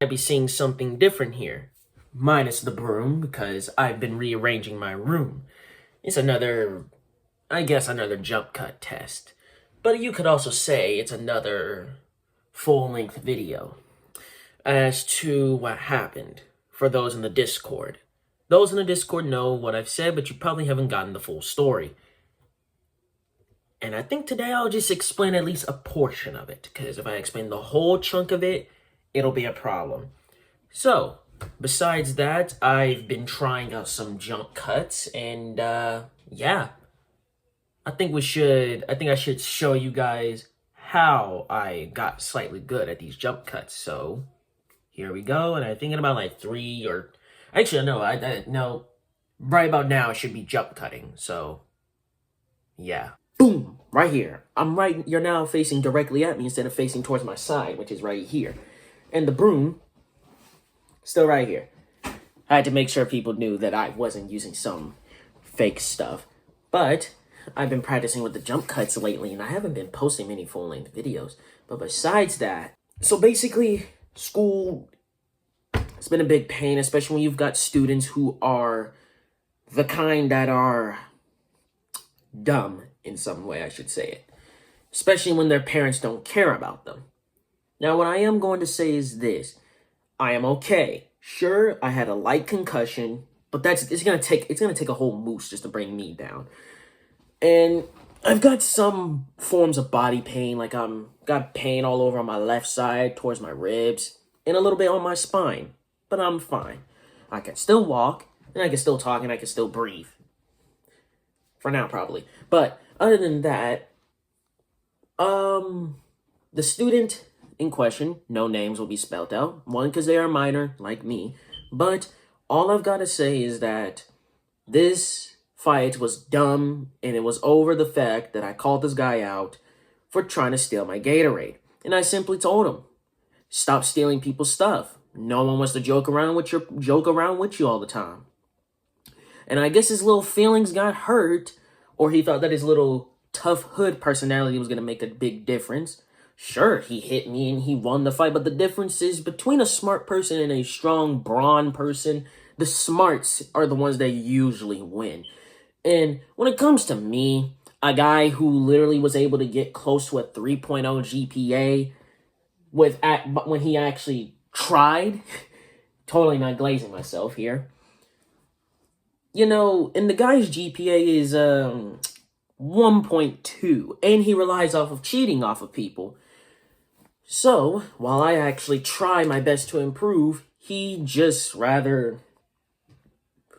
might be seeing something different here. Minus the broom, because I've been rearranging my room. It's another, I guess, another jump cut test. But you could also say it's another full-length video as to what happened for those in the Discord. Those in the Discord know what I've said, but you probably haven't gotten the full story. And I think today I'll just explain at least a portion of it, because if I explain the whole chunk of it, it'll be a problem. So, besides that, I've been trying out some jump cuts, and yeah. I think I should show you guys how I got slightly good at these jump cuts. So, here we go, and I'm thinking about like 3 or... Actually, no, right about now I should be jump cutting, so... Yeah. Boom! Right here. You're now facing directly at me instead of facing towards my side, which is right here. And the broom, still right here. I had to make sure people knew that I wasn't using some fake stuff. But I've been practicing with the jump cuts lately, and I haven't been posting many full-length videos. But besides that, so basically, school, it's been a big pain, especially when you've got students who are the kind that are dumb in some way, I should say it. Especially when their parents don't care about them. Now, what I am going to say is this. I am okay. Sure, I had a light concussion, but it's gonna take a whole moose just to bring me down. And I've got some forms of body pain, like got pain all over on my left side, towards my ribs, and a little bit on my spine. But I'm fine. I can still walk, and I can still talk, and I can still breathe. For now, probably. But other than that, the student in question, no names will be spelled out. One, because they are minor, like me. But all I've got to say is that this fight was dumb, and it was over the fact that I called this guy out for trying to steal my Gatorade. And I simply told him, stop stealing people's stuff. No one wants to joke around with you all the time. And I guess his little feelings got hurt, or he thought that his little tough hood personality was going to make a big difference. Sure, he hit me and he won the fight, but the difference is between a smart person and a strong, brawn person, the smarts are the ones that usually win. And when it comes to me, a guy who literally was able to get close to a 3.0 GPA when he actually tried, totally not glazing myself here. You know, and the guy's GPA is 1.2, and he relies off of cheating off of people. So, while I actually try my best to improve, he just rather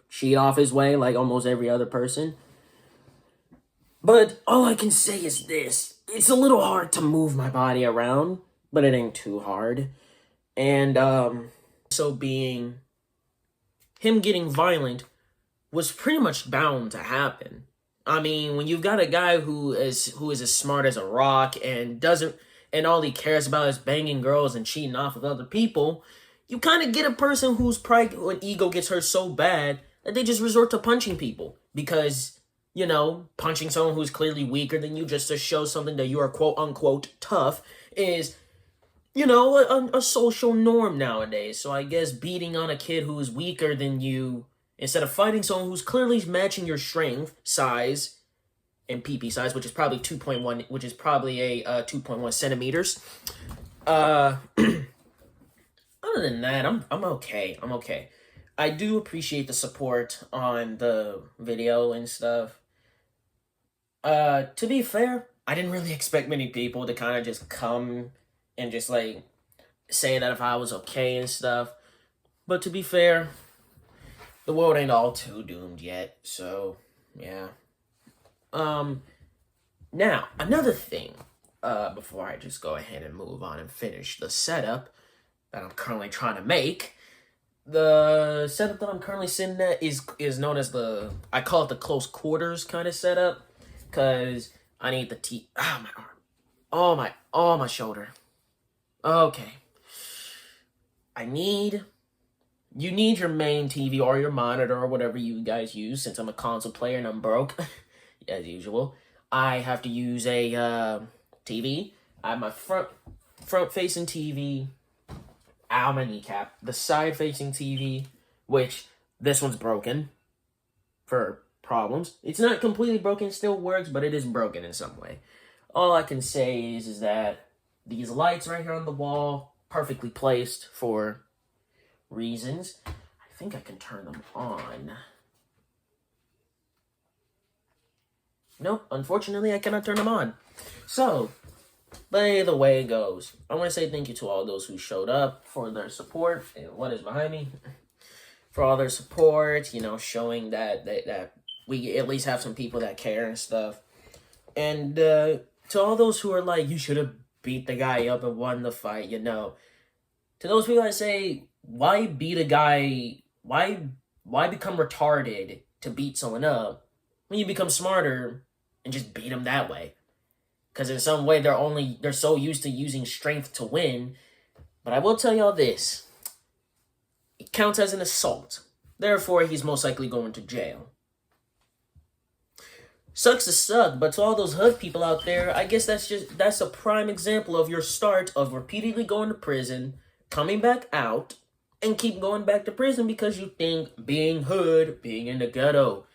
cheat off his way like almost every other person. But all I can say is this. It's a little hard to move my body around, but it ain't too hard. And, so being him getting violent was pretty much bound to happen. I mean, when you've got a guy who is as smart as a rock and all he cares about is banging girls and cheating off of other people, you kind of get a person whose pride and ego gets hurt so bad that they just resort to punching people. Because, you know, punching someone who's clearly weaker than you just to show something that you are quote-unquote tough is, you know, a social norm nowadays. So I guess beating on a kid who is weaker than you, instead of fighting someone who's clearly matching your strength, size, and PP size, which is probably 2.1, which is probably a 2.1 centimeters. Other than that, I'm okay. I'm okay. I do appreciate the support on the video and stuff. To be fair, I didn't really expect many people to kind of just come and just like say that if I was okay and stuff. But to be fair, the world ain't all too doomed yet, so yeah. Now, another thing, before I just go ahead and move on and finish the setup that I'm currently trying to make. The setup that I'm currently sitting at is known as I call it the close quarters kind of setup, because I need the my arm. Oh, my shoulder. Okay. You need your main TV or your monitor or whatever you guys use, since I'm a console player and I'm broke, as usual. I have to use a TV. I have my front-facing TV, Alma kneecap, the side-facing TV, which this one's broken for problems. It's not completely broken, it still works, but it is broken in some way. All I can say is that these lights right here on the wall, perfectly placed for reasons. I think I can turn them on. Nope, unfortunately I cannot turn them on. So, by the way it goes, I want to say thank you to all those who showed up for their support. And what is behind me? For all their support, you know, showing that we at least have some people that care and stuff. And to all those who are like, you should have beat the guy up and won the fight, you know. To those people that say, why beat a guy? Why become retarded to beat someone up when you become smarter and just beat them that way? Because in some way they're so used to using strength to win. But I will tell y'all this. It counts as an assault. Therefore, he's most likely going to jail. Sucks to suck, but to all those hood people out there, I guess that's a prime example of your start of repeatedly going to prison, coming back out, and keep going back to prison because you think being hood, being in the ghetto,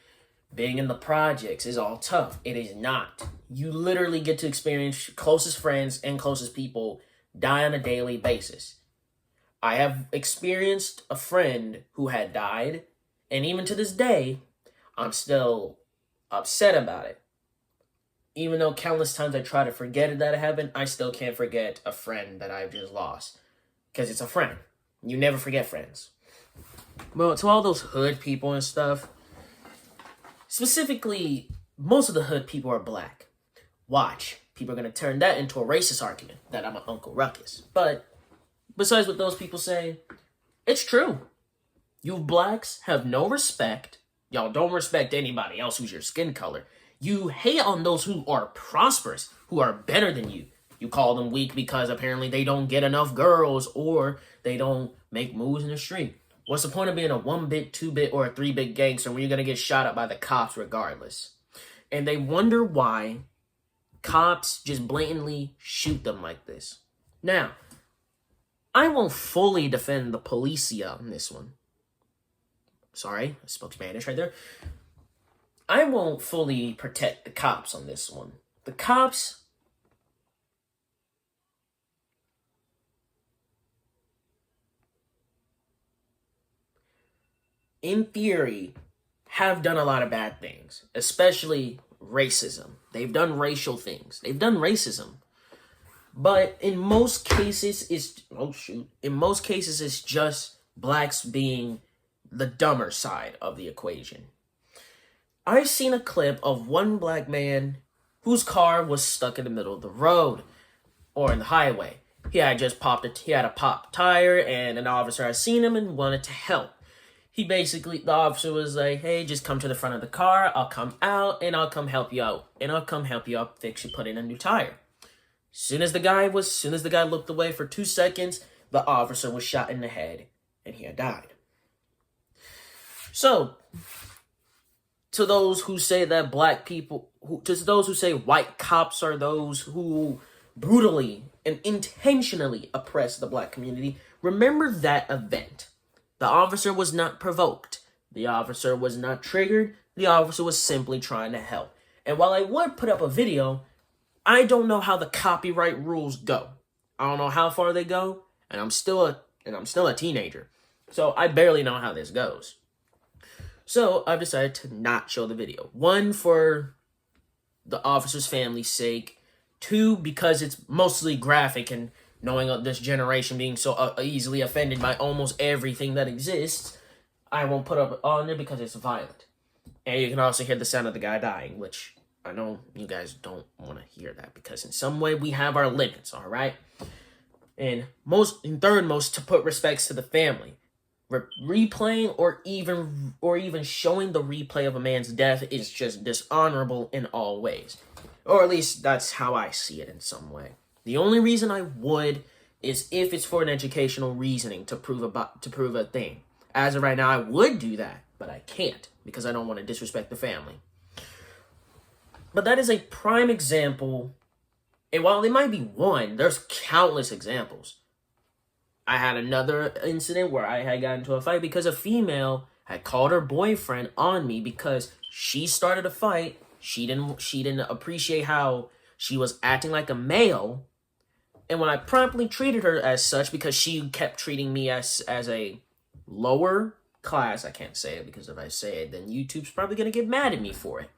being in the projects is all tough. It is not. You literally get to experience closest friends and closest people die on a daily basis. I have experienced a friend who had died, and even to this day, I'm still upset about it. Even though countless times I try to forget it that it happened, I still can't forget a friend that I've just lost. Because it's a friend. You never forget friends. Well, to all those hood people and stuff, specifically, most of the hood people are black. Watch. People are going to turn that into a racist argument that I'm an Uncle Ruckus. But besides what those people say, it's true. You blacks have no respect. Y'all don't respect anybody else who's your skin color. You hate on those who are prosperous, who are better than you. You call them weak because apparently they don't get enough girls or they don't make moves in the street. What's the point of being a 1-bit, 2-bit, or a 3-bit gangster when you're going to get shot up by the cops regardless? And they wonder why cops just blatantly shoot them like this. Now, I won't fully defend the policia on this one. Sorry, I spoke Spanish right there. I won't fully protect the cops on this one. The cops, in theory, have done a lot of bad things, especially racism. They've done racial things. They've done racism. But in most cases, it's just blacks being the dumber side of the equation. I've seen a clip of one black man whose car was stuck in the middle of the road or in the highway. He had a popped tire, and an officer had seen him and wanted to help. The officer was like, hey, just come to the front of the car. I'll come out and I'll come help you out. And I'll come help you out, fix you, put in a new tire. Soon as the guy looked away for 2 seconds, the officer was shot in the head and he had died. So, to those who say that to those who say white cops are those who brutally and intentionally oppress the black community, remember that event. The officer was not provoked. The officer was not triggered. The officer was simply trying to help. And while I would put up a video, I don't know how the copyright rules go. I don't know how far they go, and I'm still a teenager. So I barely know how this goes. So I've decided to not show the video. 1, for the officer's family's sake. 2, because it's mostly graphic, and knowing of this generation being so easily offended by almost everything that exists, I won't put up on there because it's violent. And you can also hear the sound of the guy dying, which I know you guys don't want to hear that because in some way we have our limits, all right? And third most, to put respects to the family. Replaying or even showing the replay of a man's death is just dishonorable in all ways. Or at least that's how I see it in some way. The only reason I would is if it's for an educational reasoning to prove a thing. As of right now, I would do that, but I can't because I don't want to disrespect the family. But that is a prime example, and while it might be one, there's countless examples I had another incident where I had gotten into a fight because a female had called her boyfriend on me because she started a fight. She didn't appreciate how she was acting like a male. And when I promptly treated her as such, because she kept treating me as a lower class, I can't say it because if I say it, then YouTube's probably going to get mad at me for it.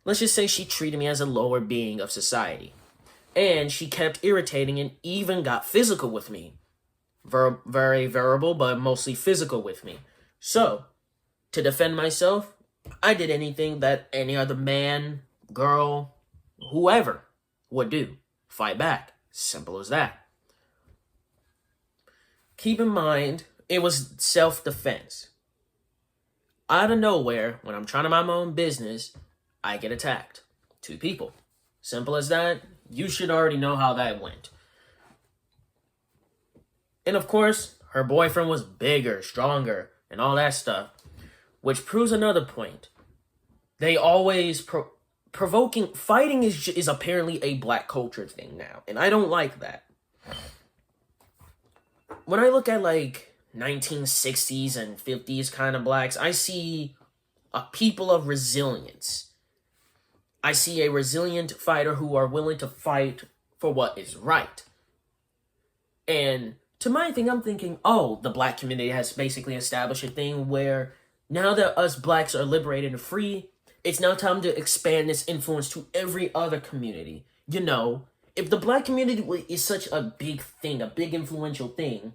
Let's just say she treated me as a lower being of society. And she kept irritating and even got physical with me. Very verbal, but mostly physical with me. So, to defend myself, I did anything that any other man, girl, whoever would do. Fight back. Simple as that. Keep in mind, it was self-defense. Out of nowhere, when I'm trying to mind my own business, I get attacked. 2 people. Simple as that. You should already know how that went. And of course, her boyfriend was bigger, stronger, and all that stuff. Which proves another point. They always provoking fighting is apparently a black culture thing now, and I don't like that. When I look at like 1960s and 50s kind of blacks, I see a people of resilience. I see a resilient fighter who are willing to fight for what is right. And to my thing, I'm thinking, oh, the black community has basically established a thing where now that us blacks are liberated and free, it's now time to expand this influence to every other community. You know, if the black community is such a big thing, a big influential thing,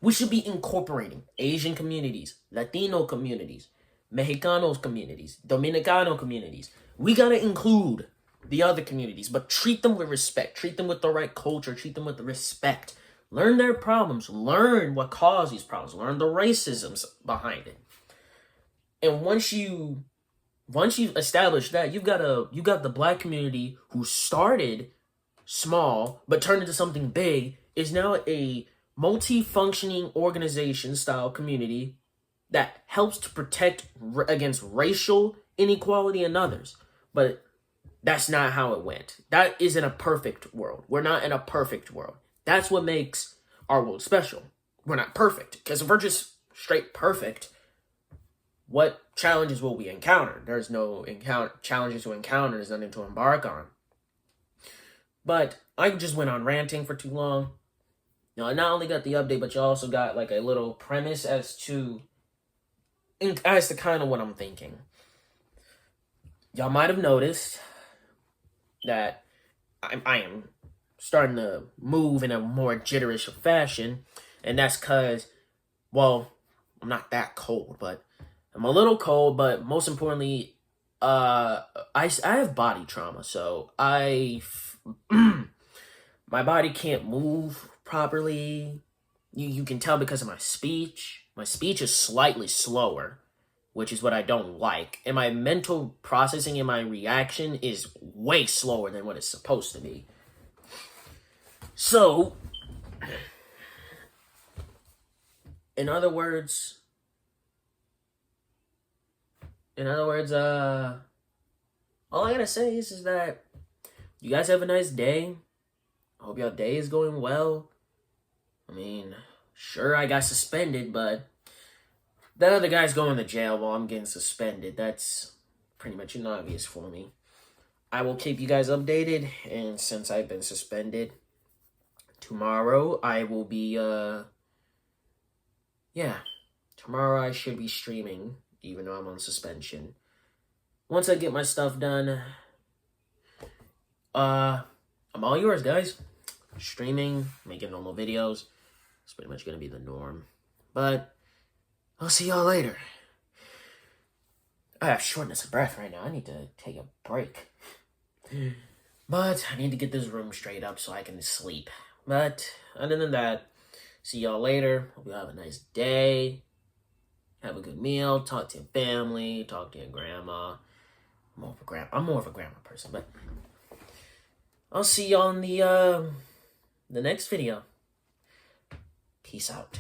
we should be incorporating Asian communities, Latino communities, Mexicanos communities, Dominicano communities. We gotta include the other communities, but treat them with respect. Treat them with the right culture. Treat them with respect. Learn their problems. Learn what caused these problems. Learn the racisms behind it. And once you establish that, you got the black community who started small but turned into something big, is now a multi-functioning organization style community that helps to protect against racial inequality and others. But that's not how it went. That isn't a perfect world. We're not in a perfect world. That's what makes our world special. We're not perfect. Because if we're just straight perfect, what challenges will we encounter? There's no challenges to encounter. There's nothing to embark on. But I just went on ranting for too long. Now, I not only got the update, but you also got like a little premise as to kind of what I'm thinking. Y'all might have noticed that I am starting to move in a more jitterish fashion, and that's because, well, I'm not that cold, but I'm a little cold, but most importantly, I have body trauma, so my body can't move properly. You can tell because of my speech. My speech is slightly slower, which is what I don't like. And my mental processing and my reaction is way slower than what it's supposed to be. So, in other words, all I gotta say is that you guys have a nice day. I hope your day is going well. I mean, sure, I got suspended, but that other guy's going to jail while I'm getting suspended. That's pretty much obvious for me. I will keep you guys updated, and since I've been suspended, tomorrow I will be, tomorrow I should be streaming, even though I'm on suspension. Once I get my stuff done, I'm all yours, guys. Streaming, making normal videos. It's pretty much going to be the norm. But I'll see y'all later. I have shortness of breath right now. I need to take a break. But I need to get this room straight up so I can sleep. But other than that, see y'all later. Hope you have a nice day. Have a good meal. Talk to your family. Talk to your grandma. I'm more of a grandma person, but I'll see y'all in the next video. Peace out.